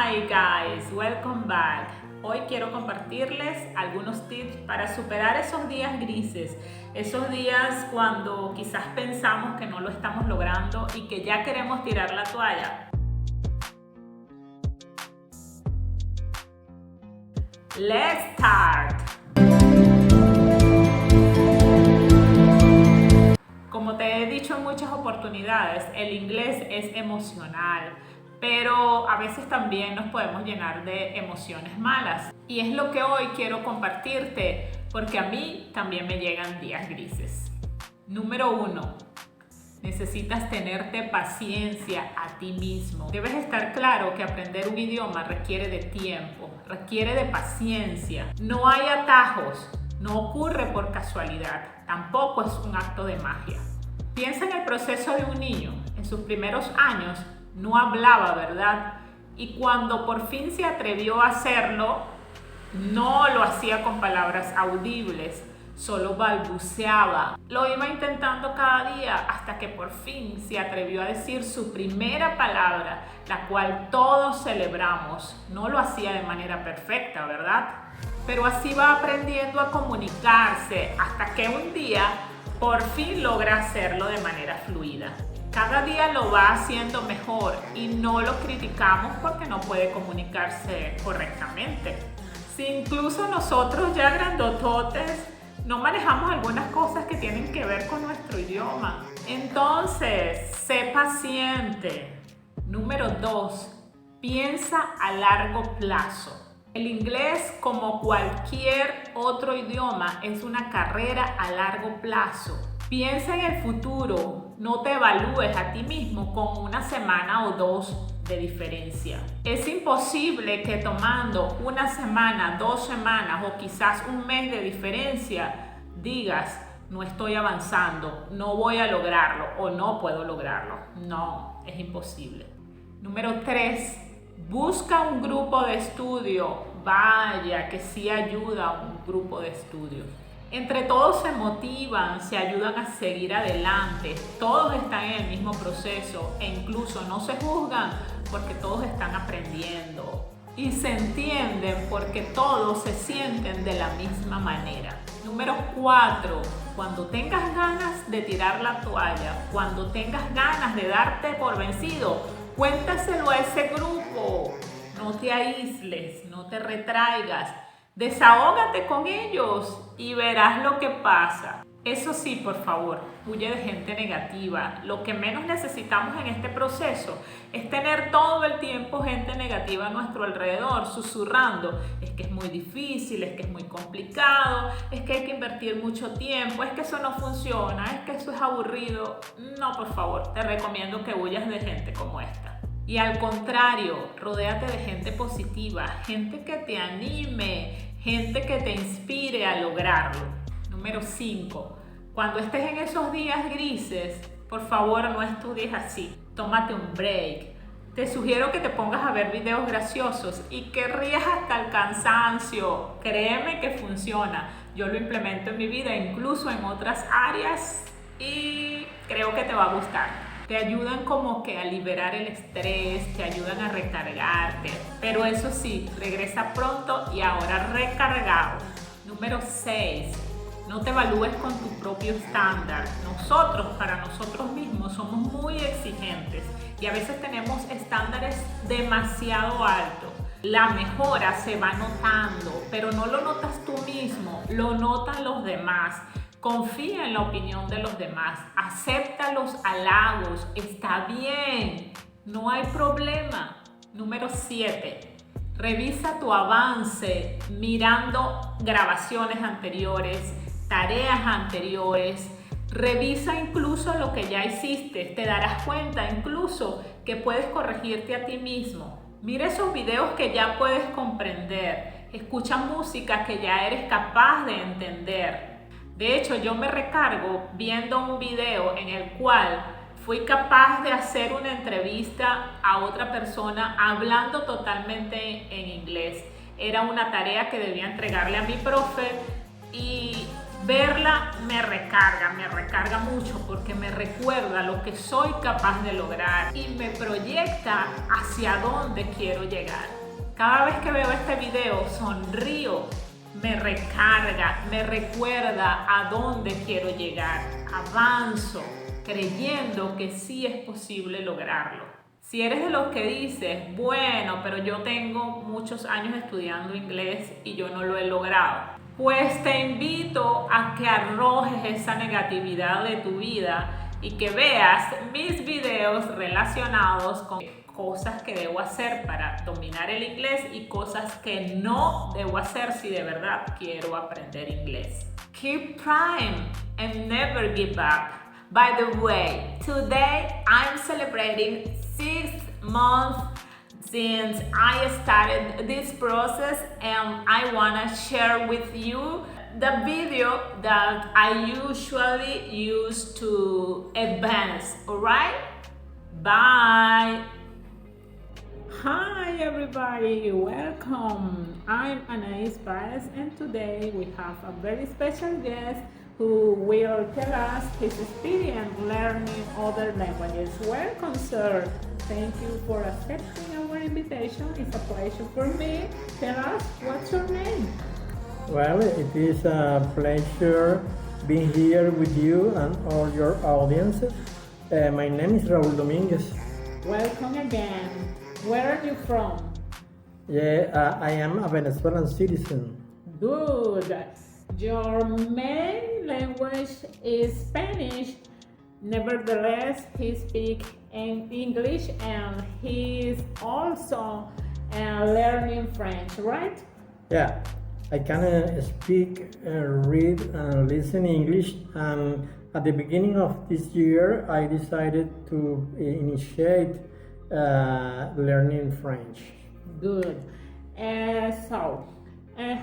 Hi guys, welcome back. Hoy quiero compartirles algunos tips para superar esos días grises, esos días cuando quizás pensamos que no lo estamos logrando y que ya queremos tirar la toalla. Let's start. Como te he dicho en muchas oportunidades, el inglés es emocional, pero a veces también nos podemos llenar de emociones malas. Y es lo que hoy quiero compartirte, porque a mí también me llegan días grises. Número 1. Necesitas tenerte paciencia a ti mismo. Debes estar claro que aprender un idioma requiere de tiempo, requiere de paciencia. No hay atajos, no ocurre por casualidad, tampoco es un acto de magia. Piensa en el proceso de un niño. En sus primeros años no hablaba, ¿verdad? Y cuando por fin se atrevió a hacerlo, no lo hacía con palabras audibles, solo balbuceaba. Lo iba intentando cada día hasta que por fin se atrevió a decir su primera palabra, la cual todos celebramos. No lo hacía de manera perfecta, ¿verdad? Pero así va aprendiendo a comunicarse hasta que un día por fin logra hacerlo de manera fluida. Cada día lo va haciendo mejor y no lo criticamos porque no puede comunicarse correctamente. Si incluso nosotros ya grandototes no manejamos algunas cosas que tienen que ver con nuestro idioma. Entonces, sé paciente. Número 2. Piensa a largo plazo. El inglés, como cualquier otro idioma, es una carrera a largo plazo. Piensa en el futuro, no te evalúes a ti mismo con una semana o dos de diferencia. Es imposible que tomando una semana, 2 semanas o quizás un mes de diferencia digas, no estoy avanzando, no voy a lograrlo o no puedo lograrlo. No, es imposible. Número 3. Busca un grupo de estudio. Vaya, que sí ayuda un grupo de estudio. Entre todos se motivan, se ayudan a seguir adelante. Todos están en el mismo proceso e incluso no se juzgan porque todos están aprendiendo. Y se entienden porque todos se sienten de la misma manera. Número 4. Cuando tengas ganas de tirar la toalla, cuando tengas ganas de darte por vencido, cuéntaselo a ese grupo. No te aísles, no te retraigas. Desahógate con ellos y verás lo que pasa. Eso sí, por favor, huye de gente negativa. Lo que menos necesitamos en este proceso es tener todo el tiempo gente negativa a nuestro alrededor, susurrando. Es que es muy difícil, es que es muy complicado, es que hay que invertir mucho tiempo, es que eso no funciona, es que eso es aburrido. No, por favor, te recomiendo que huyas de gente como esta. Y al contrario, rodéate de gente positiva, gente que te anime, gente que te inspire a lograrlo. Número 5. Cuando estés en esos días grises, por favor no estudies así. Tómate un break. Te sugiero que te pongas a ver videos graciosos y que rías hasta el cansancio. Créeme que funciona. Yo lo implemento en mi vida, incluso en otras áreas, y creo que te va a gustar. Te ayudan como que a liberar el estrés, te ayudan a recargarte. Pero eso sí, regresa pronto y ahora recargado. Número 6. No te evalúes con tu propio estándar. Nosotros, para nosotros mismos, somos muy exigentes y a veces tenemos estándares demasiado altos. La mejora se va notando, pero no lo notas tú mismo, lo notan los demás. Confía en la opinión de los demás, acepta los halagos, está bien, no hay problema. Número 7. Revisa tu avance mirando grabaciones anteriores, tareas anteriores. Revisa incluso lo que ya hiciste, te darás cuenta incluso que puedes corregirte a ti mismo. Mira esos videos que ya puedes comprender, escucha música que ya eres capaz de entender. De hecho, yo me recargo viendo un video en el cual fui capaz de hacer una entrevista a otra persona hablando totalmente en inglés. Era una tarea que debía entregarle a mi profe y Verla me recarga mucho porque me recuerda lo que soy capaz de lograr y me proyecta hacia dónde quiero llegar. Cada vez que veo este video sonrío, me recarga, me recuerda a dónde quiero llegar, avanzo, creyendo que sí es posible lograrlo. Si eres de los que dices, bueno, pero yo tengo muchos años estudiando inglés y yo no lo he logrado, pues te invito a que arrojes esa negatividad de tu vida y que veas mis videos relacionados con cosas que debo hacer para dominar el inglés y cosas que no debo hacer si de verdad quiero aprender inglés. Keep trying and never give up. By the way, today I'm celebrating 6 months since I started this process, and I wanna share with you the video that I usually use to advance, alright? Bye! Hi everybody, welcome! I'm Anais Baez, and today we have a very special guest who will tell us his experience learning other languages. Welcome, sir! Thank you for accepting our invitation. It's a pleasure for me. Tell us, what's your name? Well, it is a pleasure being here with you and all your audience. My name is Raúl Dominguez. Welcome again. Where are you from? I am a Venezuelan citizen. Good. Your main language is Spanish. Nevertheless, he speaks English and he is also learning French, right? Yeah, I can speak, read, and listen English. And at the beginning of this year, I decided to initiate learning French. Good.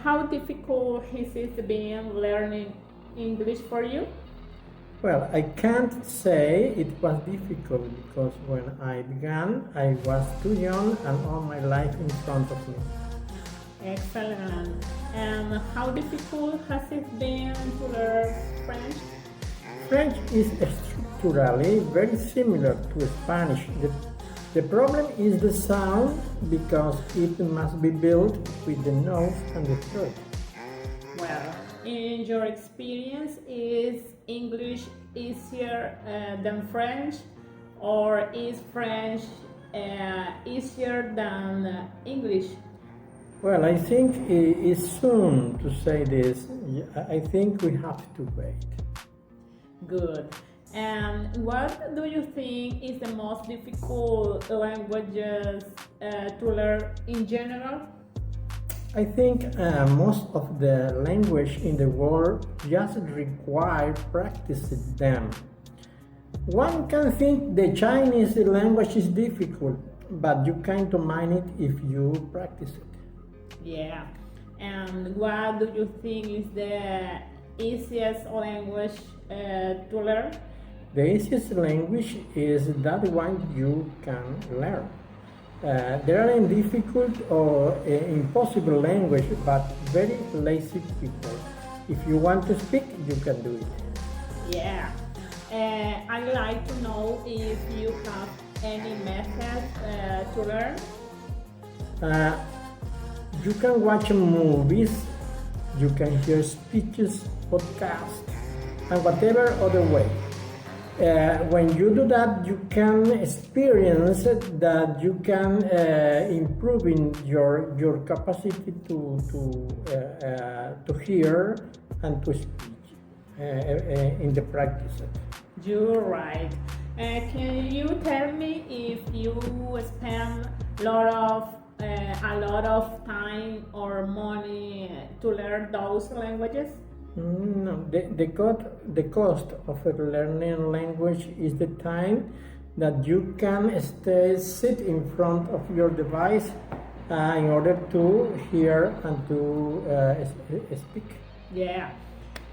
How difficult has it been learning English for you? Well, I can't say it was difficult because when I began, I was too young and all my life in front of me. Excellent. And how difficult has it been to learn French? French is structurally very similar to Spanish. The problem is the sound because it must be built with the nose and the throat. Well, in your experience, is English easier than French, or is French easier than English? Well, I think it's soon to say this. I think we have to wait. Good. And what do you think is the most difficult languages to learn in general? I think most of the language in the world just require practicing them. One can think the Chinese language is difficult, but you can't mind it if you practice it. Yeah. And what do you think is the easiest language to learn? The easiest language is that one you can learn. There are difficult or impossible language, but very lazy people. If you want to speak, you can do it. Yeah. I'd like to know if you have any method to learn. You can watch movies, you can hear speeches, podcasts, and whatever other way. When you do that, you can experience that you can improve in your capacity to hear and to speak in the practice. You're right. Can you tell me if you spend a lot of time or money to learn those languages? No, the cost of learning language is the time that you can sit in front of your device in order to hear and to speak. Yeah.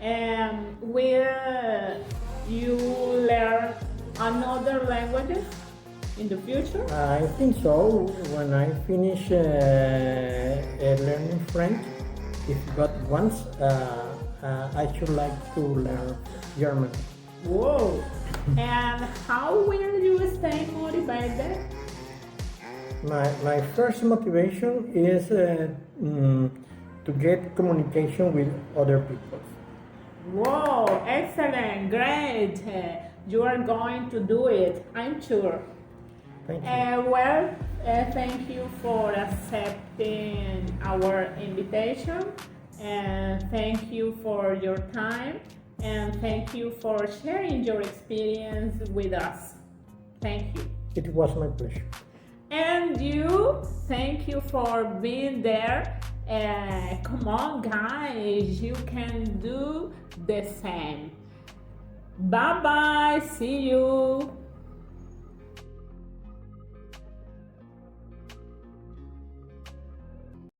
And will you learn another languages in the future? I think so. When I finish learning French, if God wants, I should like to learn German. Whoa! And how will you stay motivated? My first motivation is to get communication with other people. Whoa! Excellent! Great! You are going to do it, I'm sure. Thank you. Well, thank you for accepting our invitation, and thank you for your time, and thank you for sharing your experience with us. Thank you. It was my pleasure. And you, thank you for being there. Come on, guys, you can do the same. Bye bye, see you.